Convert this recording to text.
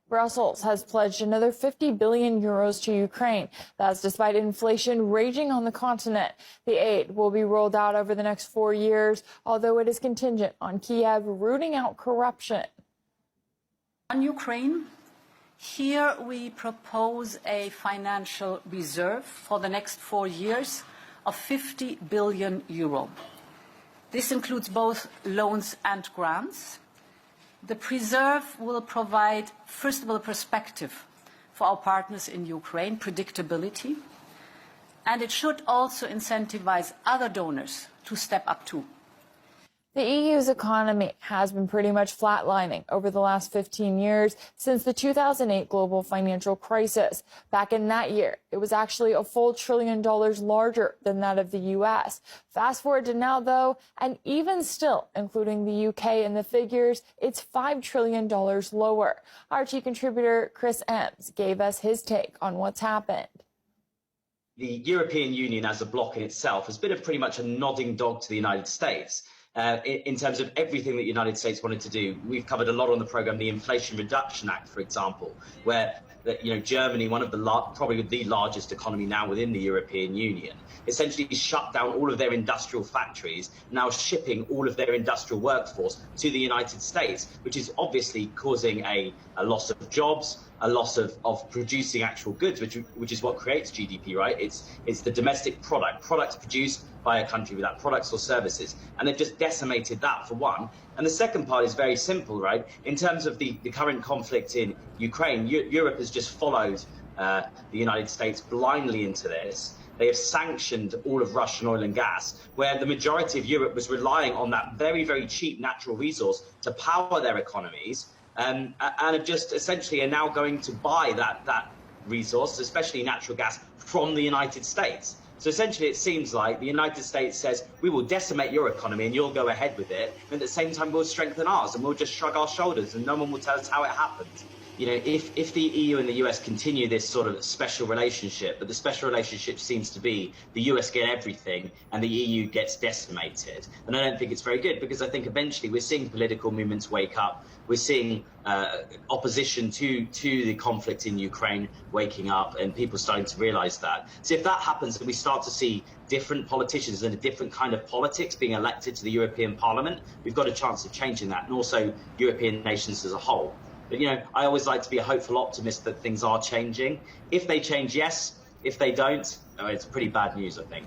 Brussels has pledged another 50 billion euros to Ukraine. That's despite inflation raging on the continent. The aid will be rolled out over the next 4 years, although it is contingent on Kiev rooting out corruption. On Ukraine, here we propose a financial reserve for the next 4 years of 50 billion euro. This includes both loans and grants. The reserve will provide, first of all, a perspective for our partners in Ukraine, predictability, and it should also incentivize other donors to step up too. The EU's economy has been pretty much flatlining over the last 15 years since the 2008 global financial crisis. Back in that year, it was actually a full $1 trillion larger than that of the U.S. Fast forward to now, though, and even still, including the UK in the figures, it's $5 trillion lower. RT contributor Chris Ems gave us his take on what's happened. The European Union as a bloc in itself has been pretty much a nodding dog to the United States. In terms of everything that the United States wanted to do. We've covered a lot on the programme, the Inflation Reduction Act, for example, where Germany, one of the probably the largest economy now within the European Union, essentially shut down all of their industrial factories, now shipping all of their industrial workforce to the United States, which is obviously causing a loss of jobs, a loss of producing actual goods, which is what creates GDP, right? It's the domestic products produced by a country without products or services. And they've just decimated that, for one. And the second part is very simple, right? In terms of the current conflict in Ukraine, Europe has just followed the United States blindly into this. They have sanctioned all of Russian oil and gas, where the majority of Europe was relying on that very, very cheap natural resource to power their economies, and have just essentially are now going to buy that resource, especially natural gas, from the United States. So essentially it seems like the United States says, we will decimate your economy and you'll go ahead with it, and at the same time we'll strengthen ours and we'll just shrug our shoulders and no one will tell us how it happened. If the EU and the US continue this sort of special relationship, but the special relationship seems to be the US get everything and the EU gets decimated, and I don't think it's very good, because I think eventually we're seeing political movements wake up. We're seeing opposition to the conflict in Ukraine waking up, and people starting to realise that. So if that happens and we start to see different politicians and a different kind of politics being elected to the European Parliament, we've got a chance of changing that, and also European nations as a whole. But, I always like to be a hopeful optimist that things are changing. If they change, yes. If they don't, it's pretty bad news, I think.